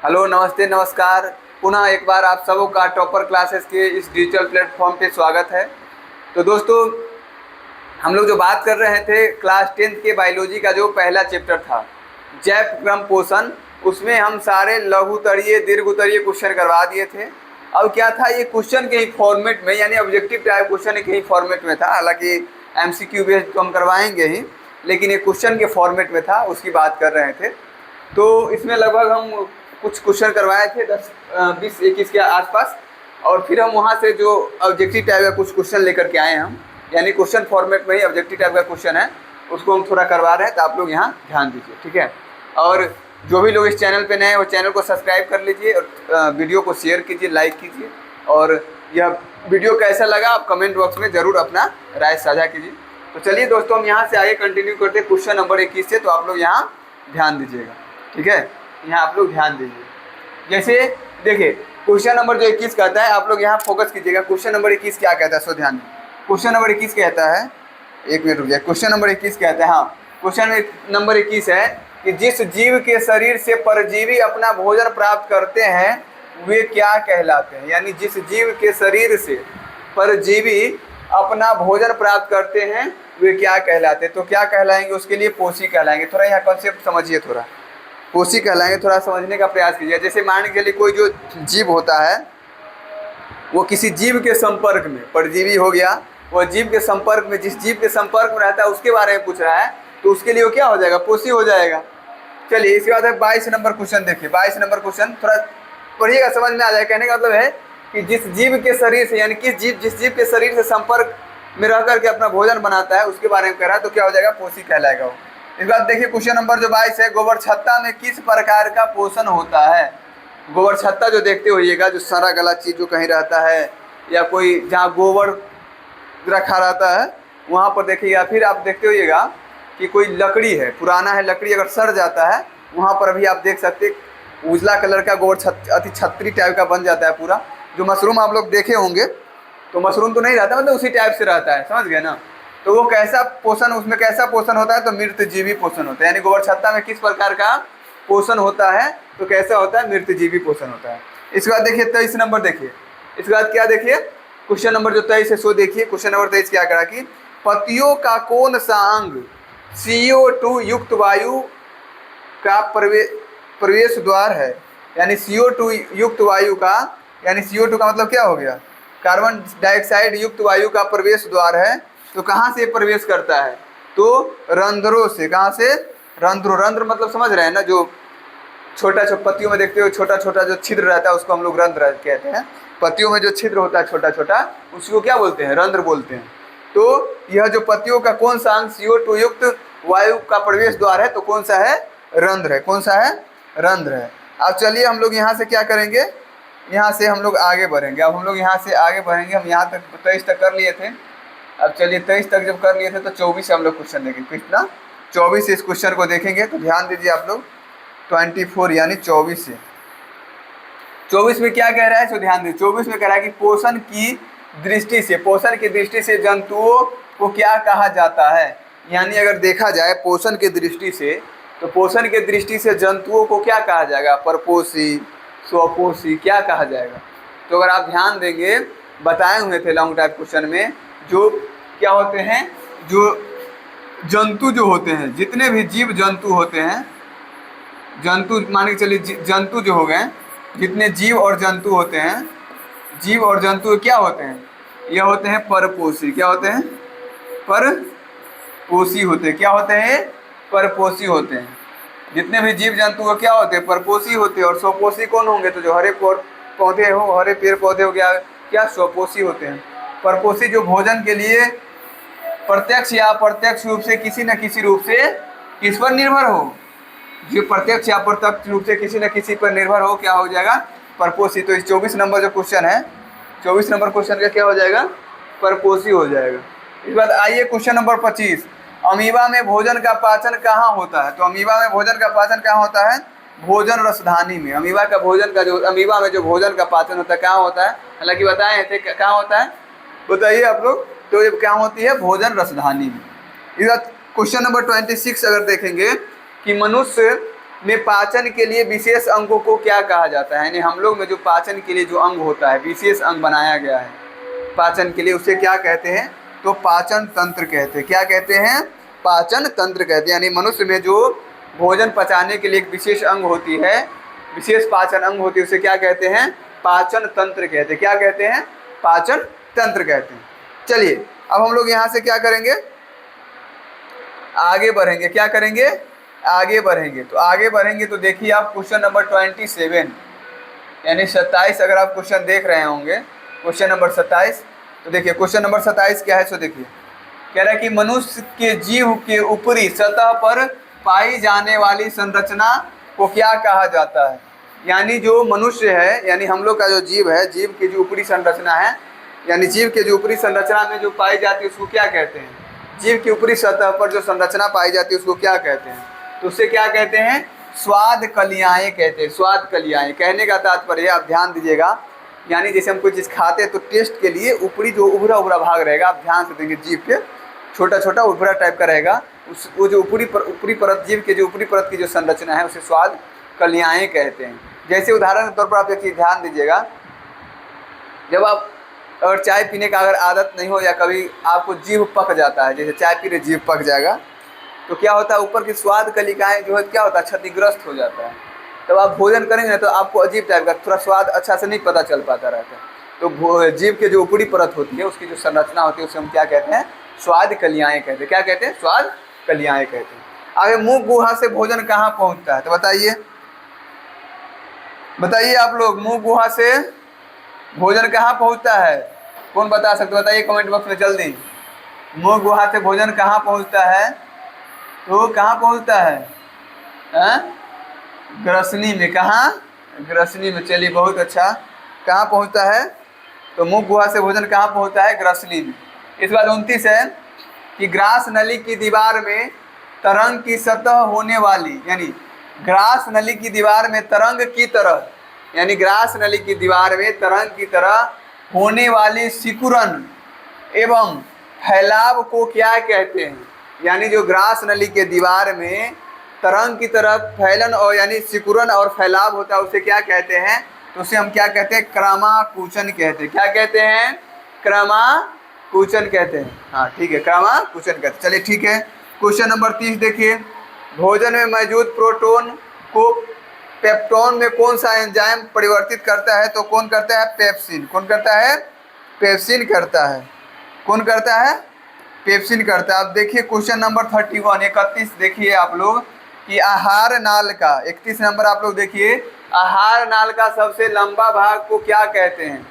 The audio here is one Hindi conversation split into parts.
हेलो, नमस्ते, नमस्कार। पुनः एक बार आप सबों का टॉपर क्लासेस के इस डिजिटल प्लेटफॉर्म पे स्वागत है। तो दोस्तों, हम लोग जो बात कर रहे थे क्लास 10th के बायोलॉजी का जो पहला चैप्टर था जैव क्रम पोषण, उसमें हम सारे लघुतरीय दीर्घोत्तरीय क्वेश्चन करवा दिए थे। अब क्या था, ये क्वेश्चन के ही फॉर्मेट में, यानी ऑब्जेक्टिव टाइप क्वेश्चन के ही फॉर्मेट में था। हालांकि एमसीक्यू बेस्ड तो हम करवाएंगे ही, लेकिन ये क्वेश्चन के फॉर्मेट में था, उसकी बात कर रहे थे। तो इसमें लगभग हम कुछ क्वेश्चन करवाए थे 10-20-21 के आसपास, और फिर हम वहाँ से जो ऑब्जेक्टिव टाइप का कुछ क्वेश्चन लेकर के आए हैं हम, यानी क्वेश्चन फॉर्मेट में ही ऑब्जेक्टिव टाइप का क्वेश्चन है, उसको हम थोड़ा करवा रहे हैं। तो आप लोग यहाँ ध्यान दीजिए, ठीक है। और जो भी लोग इस चैनल पे नए हैं वो चैनल को सब्सक्राइब कर लीजिए और वीडियो को शेयर कीजिए, लाइक कीजिए। और यह वीडियो कैसा लगा आप कमेंट बॉक्स में ज़रूर अपना राय साझा कीजिए। तो चलिए दोस्तों, हम यहाँ से आगे कंटिन्यू करते हैं क्वेश्चन नंबर 21 से। तो आप लोग यहाँ ध्यान दीजिएगा, ठीक है। यहाँ आप लोग ध्यान दीजिए। जैसे देखिए, क्वेश्चन नंबर जो 21 कहता है, आप लोग यहाँ फोकस कीजिएगा। क्वेश्चन नंबर 21 क्या कहता है, सो ध्यान दीजिए। क्वेश्चन नंबर 21 कहता है, एक मिनट रुक जाए। क्वेश्चन नंबर 21 कहता है, हाँ, क्वेश्चन नंबर 21 है कि जिस जीव के शरीर से परजीवी अपना भोजन प्राप्त करते हैं वे क्या कहलाते हैं। यानी जिस जीव के शरीर से परजीवी अपना भोजन प्राप्त करते हैं वे क्या कहलाते हैं। तो क्या कहलाएंगे, उसके लिए पोषी कहलाएंगे। थोड़ा यहाँ कॉन्सेप्ट समझिए, थोड़ा पोषी कहलाएंगे, थोड़ा समझने का प्रयास कीजिए। जैसे मान के चलिए कोई जो जीव होता है वो किसी जीव के संपर्क में, परजीवी हो गया, वह जीव के संपर्क में, जिस जीव के संपर्क में रहता है उसके बारे में पूछ रहा है, तो उसके लिए वो क्या हो जाएगा, पोषी हो जाएगा। चलिए, इसके बाद है 22 नंबर क्वेश्चन। देखिए 22 नंबर क्वेश्चन थोड़ा पढ़िएगा, समझ में आ जाएगा। कहने का मतलब है कि जिस जीव के शरीर से, यानी जिस जीव के शरीर से संपर्क में रह करके अपना भोजन बनाता है उसके बारे में कह रहा है, तो क्या हो जाएगा, पोषी कहलाएगा वो। इस बात देखिए, क्वेश्चन नंबर जो 22 है, गोबर छत्ता में किस प्रकार का पोषण होता है। गोबर छत्ता जो देखते होइएगा, जो सड़ा गला चीज़ जो कहीं रहता है, या कोई जहाँ गोबर रखा रहता है वहाँ पर देखिएगा। फिर आप देखते होइएगा कि कोई लकड़ी है, पुराना है, लकड़ी अगर सड़ जाता है वहाँ पर भी आप देख सकते उजला कलर का गोबर अति छतरी टाइप का बन जाता है पूरा। जो मशरूम आप लोग देखे होंगे, तो मशरूम तो नहीं रहता, मतलब उसी टाइप से रहता है, समझ गए ना। तो वो कैसा पोषण, उसमें कैसा पोषण होता है, तो मृतजीवी पोषण होता है। यानी गोबर छत्ता में किस प्रकार का पोषण होता है, तो कैसा होता है, मृतजीवी पोषण होता है। इसके बाद देखिए 23 नंबर, देखिए इसके बाद क्या, देखिए क्वेश्चन नंबर जो 23 है सो देखिए। क्वेश्चन नंबर 23 क्या करा कि पतियों का कौन सा अंग CO2 युक्त वायु का प्रवेश द्वार है। यानी CO2 युक्त वायु का, यानी CO2 का मतलब क्या हो गया, कार्बन डाइऑक्साइड युक्त वायु का प्रवेश द्वार है। तो कहाँ से प्रवेश करता है, तो रंध्रों से। कहाँ से, रंध्रों। रंध्र मतलब समझ रहे हैं ना, जो छोटा छोटा पत्तियों में देखते हो छोटा छोटा जो छिद्र रहता है उसको हम लोग रंध्र कहते हैं। पत्तियों में जो छिद्र होता है छोटा छोटा, उसको क्या बोलते हैं, रंध्र बोलते हैं। तो यह जो पत्तियों का कौन सा अंग CO2 युक्त वायु का प्रवेश द्वार है, तो कौन सा है, रंध्र है। कौन सा है, रंध्र है। अब चलिए हम लोग यहाँ से क्या करेंगे, यहाँ से हम लोग आगे बढ़ेंगे। अब हम लोग यहाँ से आगे बढ़ेंगे, हम यहाँ तक 23 तक कर लिए थे। अब चलिए 23 तक जब कर लिए थे तो 24 से हम लोग क्वेश्चन देखेंगे। कितना, 24 से इस क्वेश्चन को देखेंगे। तो ध्यान दीजिए आप लोग, 24 यानी 24 से। 24 में क्या कह रहा है, तो ध्यान दीजिए। 24 में कह रहा है कि पोषण की दृष्टि से, पोषण की दृष्टि से जंतुओं को क्या कहा जाता है। यानी अगर देखा जाए पोषण की दृष्टि से, तो पोषण की दृष्टि से जंतुओं को क्या कहा जाएगा, परपोषी, स्वपोषी, क्या कहा जाएगा। तो अगर आप ध्यान देंगे, बताए हुए थे लॉन्ग टाइप क्वेश्चन में, जो क्या होते हैं, जो जंतु जो होते हैं, जितने भी जीव जंतु होते हैं, जंतु मान के चलिए जंतु जो हो गए, जितने जीव और जंतु होते हैं, जीव और जंतु क्या होते हैं, यह होते हैं परपोषी। क्या होते हैं, परपोषी होते हैं। क्या होते हैं, परपोषी होते हैं। जितने भी जीव जंतु वो क्या होते हैं, परपोषी होते हैं। और स्वपोषी कौन होंगे, तो जो हरे पौधे हो, हरे पेड़ पौधे हो गया, क्या स्वपोषी होते हैं। परपोषी जो भोजन के लिए प्रत्यक्ष या अप्रत्यक्ष रूप से किसी न किसी रूप से किस पर निर्भर हो, जो प्रत्यक्ष या अप्रत्यक्ष रूप से किसी न किसी पर निर्भर हो, क्या हो जाएगा, परपोषी। तो इस 24 नंबर जो क्वेश्चन है, 24 नंबर क्वेश्चन का क्या हो जाएगा, परपोषी हो जाएगा। इस बात आइए क्वेश्चन नंबर 25, अमीबा में भोजन का पाचन कहाँ होता है। तो अमीबा में भोजन का पाचन कहाँ होता है, भोजन रसधानी में। अमीबा का भोजन का जो, अमीबा में जो भोजन का पाचन होता है कहाँ होता है, हालांकि बताए थे कहाँ होता है, बताइए आप लोग। तो ये क्या होती है, भोजन रसधानी में। इस बात क्वेश्चन नंबर 26 अगर देखेंगे कि मनुष्य में पाचन के लिए विशेष अंगों को क्या कहा जाता है? यानी हम लोग में जो पाचन के लिए जो अंग होता है, विशेष अंग बनाया गया है पाचन के लिए, उसे क्या कहते हैं? तो पाचन तंत्र कहते हैं। क्या कहते हैं? पाचन तंत्र कहते हैं। यानी मनुष्य में जो भोजन पचाने के लिए एक विशेष अंग होती है, विशेष पाचन अंग होती है, उसे क्या कहते हैं? पाचन तंत्र कहते हैं। क्या कहते हैं? पाचन तंत्र कहते हैं। चलिए अब हम लोग यहाँ से क्या करेंगे? आगे बढ़ेंगे। क्या करेंगे? आगे बढ़ेंगे। तो आगे बढ़ेंगे तो देखिए आप क्वेश्चन नंबर 27 यानी 27 अगर आप क्वेश्चन देख रहे होंगे, क्वेश्चन नंबर 27, तो देखिए क्वेश्चन नंबर 27 क्या है? सो देखिए कह रहा है कि मनुष्य के जीव के ऊपरी सतह पर पाई जाने वाली संरचना को क्या कहा जाता है? यानी जो मनुष्य है, यानी हम लोग का जो जीव है, जीव की जो ऊपरी संरचना है, यानी जीव के जो ऊपरी संरचना में जो पाई जाती है उसको क्या कहते हैं? जीव की ऊपरी सतह पर जो संरचना पाई जाती है उसको क्या कहते हैं? तो उससे क्या कहते हैं? स्वाद कलियाएँ कहते हैं। स्वाद कलियाएँ कहने का तात्पर्य, आप ध्यान दीजिएगा, यानी जैसे हम कोई चीज़ खाते हैं तो टेस्ट के लिए ऊपरी जो उभरा उभरा भाग रहेगा, आप ध्यान से देंगे, जीव के छोटा छोटा उभरा टाइप का रहेगा, उस वो जो ऊपरी परत, जीव के जो ऊपरी परत की जो संरचना है उसे स्वाद कलियाएँ कहते हैं। जैसे उदाहरण के तौर पर आप एक चीज़ ध्यान दीजिएगा, जब आप अगर चाय पीने का अगर आदत नहीं हो या कभी आपको जीभ पक जाता है, जैसे चाय पी रहे जीभ पक जाएगा, तो क्या होता है? ऊपर की स्वाद कलिकाएँ जो है क्या होता है? क्षतिग्रस्त हो जाता है। तब आप भोजन करेंगे तो आपको अजीब टाइप का थोड़ा स्वाद अच्छा से नहीं पता चल पाता रहता है। तो जीव के जो ऊपरी परत होती है उसकी जो संरचना होती है उसे हम क्या कहते हैं? स्वाद कलियाएँ कहते हैं। क्या कहते हैं? स्वाद कलियाएँ कहते हैं। आगे मुँह गुहा से भोजन कहाँ पहुँचता है? तो बताइए, बताइए आप लोग, मुँह गुहा से भोजन कहाँ पहुँचता है? कौन बता सकते? बताइए कमेंट बॉक्स में जल्दी। मुँह गुहा से भोजन कहाँ पहुँचता है? तो कहाँ पहुँचता है? ग्रसनी में। कहाँ? ग्रसनी में। चलिए बहुत अच्छा। कहाँ पहुँचता है? तो मुख गुहा से भोजन कहाँ पहुँचता है? ग्रसनी में। इस बार 29 है कि ग्रास नली की दीवार में तरंग की सतह होने वाली, यानी ग्रास नली की दीवार में तरंग की तरह, यानी ग्रास नली की दीवार में तरंग की तरह होने वाली सिकुड़न एवं फैलाव को क्या कहते हैं? यानी जो ग्रास नली के दीवार में तरंग की तरफ फैलन और यानी सिकुड़न और फैलाव होता है उसे क्या कहते हैं? तो उसे हम क्या कहते हैं? क्रमाकुचन कहते हैं। क्या कहते हैं? क्रमाकुचन कहते हैं। हाँ ठीक है, क्रमाकुचन कहते हैं। चलिए ठीक है। क्वेश्चन नंबर 30 देखिए, भोजन में मौजूद प्रोटोन को पेप्टोन में कौन सा एंजाइम परिवर्तित करता है? तो कौन करता है? पेप्सिन। कौन करता है? पेप्सिन करता है। कौन करता है? पेप्सिन करता है। अब देखिए क्वेश्चन नंबर 31 देखिए आप लोग कि आहार नाल का 31 नंबर आप लोग देखिए, आहार नाल का सबसे लंबा भाग को क्या कहते हैं?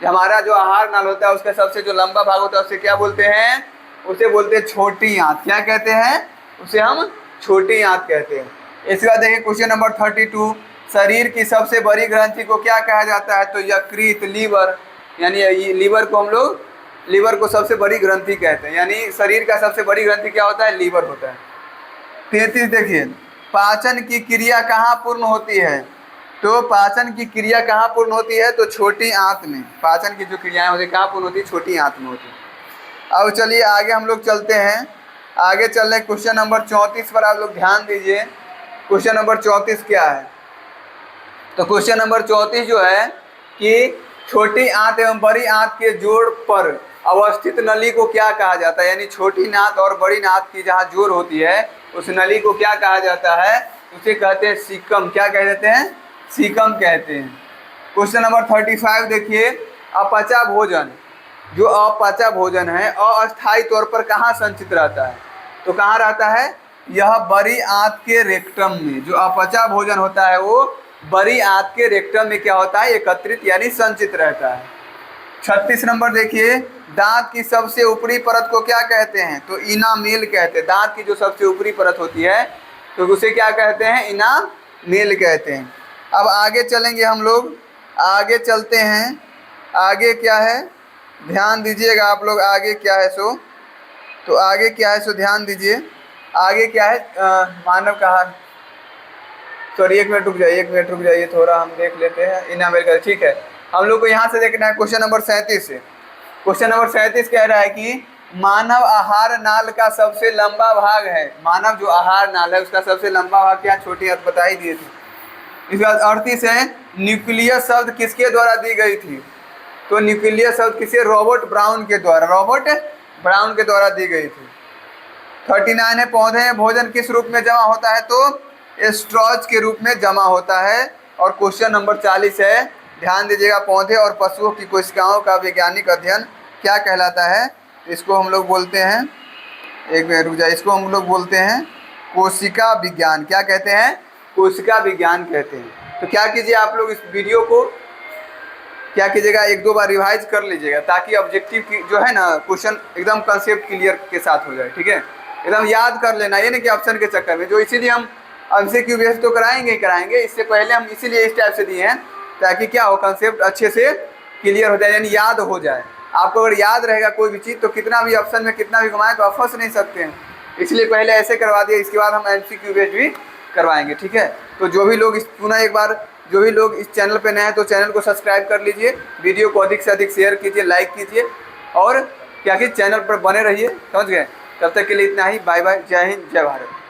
हमारा जो आहार नाल होता है उसका सबसे जो लंबा भाग होता है उसे क्या बोलते हैं? उसे बोलते हैं छोटी आंत। क्या कहते हैं? उसे हम छोटी आंत कहते हैं। इसके बाद देखिए क्वेश्चन नंबर 32, शरीर की सबसे बड़ी ग्रंथि को क्या कहा जाता है? तो यकृत, लीवर, यानी लीवर को हम लोग, लीवर को सबसे बड़ी ग्रंथि कहते हैं। यानी शरीर का सबसे बड़ी ग्रंथि क्या होता है? लीवर होता है। 33 देखिए, पाचन की क्रिया कहाँ पूर्ण होती है? तो पाचन की क्रिया कहाँ पूर्ण होती है? तो छोटी आंत में। पाचन की जो क्रियाएं होती है कहाँ पूर्ण होती है? छोटी आंत में होती है। अब चलिए आगे हम लोग चलते हैं। आगे चल रहे क्वेश्चन नंबर 34 पर आप लोग ध्यान दीजिए। क्वेश्चन नंबर 34 क्या है? तो क्वेश्चन नंबर 34 जो है कि छोटी आंत एवं बड़ी आंत के जोड़ पर अवस्थित नली को क्या कहा जाता है? यानी छोटी नात और बड़ी नात की जहाँ जोड़ होती है उस नली को क्या कहा जाता है? उसे कहते हैं सीकम। क्या कह देते हैं? सीकम कहते हैं। क्वेश्चन नंबर 35 देखिए, अपचा भोजन, जो अपचा भोजन है अस्थायी तौर पर कहाँ संचित रहता है? तो कहाँ रहता है? यह बड़ी आंत के रेक्टम में। जो अपचा भोजन होता है वो बड़ी आंत के रेक्टम में क्या होता है? एकत्रित यानी संचित रहता है। 36 नंबर देखिए, दांत की सबसे ऊपरी परत को क्या कहते हैं? तो इनामेल कहते हैं। दांत की जो सबसे ऊपरी परत होती है तो उसे क्या कहते हैं? इनामेल कहते हैं। अब आगे चलेंगे हम लोग, आगे चलते हैं। आगे क्या है? ध्यान दीजिएगा आप लोग, आगे क्या है सो? तो आगे क्या है सो ध्यान दीजिए। आगे क्या है? मानव कहा, सॉरी 1 मिनट रुक जाइए, 1 मिनट रुक जाइए, थोड़ा हम देख लेते हैं इनामेल का। ठीक है, हम लोग को यहाँ से देखना है क्वेश्चन नंबर 37 से। क्वेश्चन नंबर 37 कह रहा है कि मानव आहार नाल का सबसे लंबा भाग है। मानव जो आहार नाल है उसका सबसे लंबा भाग क्या, छोटी बात बता ही दिए थे। इसके बाद 38 है, न्यूक्लियस शब्द किसके द्वारा दी गई थी? तो न्यूक्लियस शब्द किसे, रॉबर्ट ब्राउन के द्वारा, रॉबर्ट ब्राउन के द्वारा दी गई थी। 39 है, पौधे में भोजन किस रूप में जमा होता है? तो स्ट्रॉज के रूप में जमा होता है। और क्वेश्चन नंबर 40 है, ध्यान दीजिएगा, पौधे और पशुओं की कोशिकाओं का वैज्ञानिक अध्ययन क्या कहलाता है? इसको हम लोग बोलते हैं, एक मिनट रुक जाए, इसको हम लोग बोलते हैं कोशिका विज्ञान। क्या कहते हैं? कोशिका विज्ञान कहते हैं। तो क्या कीजिए आप लोग, इस वीडियो को क्या कीजिएगा, एक दो बार रिवाइज कर लीजिएगा ताकि ऑब्जेक्टिव की जो है ना क्वेश्चन एकदम कंसेप्ट क्लियर के साथ हो जाए। ठीक है, एकदम याद कर लेना, ये नहीं कि ऑप्शन के चक्कर में, जो इसीलिए हम MCQ बेस तो कराएंगे ही कराएंगे, इससे पहले हम इसीलिए इस टाइप से दिए हैं ताकि क्या हो, कंसेप्ट अच्छे से क्लियर हो जाए, यानी याद हो जाए। आपको अगर याद रहेगा कोई भी चीज़ तो कितना भी ऑप्शन में कितना भी घुमाएं तो आप फंस नहीं सकते हैं, इसलिए पहले ऐसे करवा दिए, इसके बाद हम MCQ बेस भी करवाएंगे। ठीक है, तो जो भी लोग पुनः एक बार जो भी लोग इस चैनल पे नए हैं तो चैनल को सब्सक्राइब कर लीजिए, वीडियो को अधिक से अधिक शेयर कीजिए, लाइक कीजिए और क्या कि चैनल पर बने रहिए। समझ गए? तब तक के लिए इतना ही, बाय बाय, जय हिंद, जय भारत।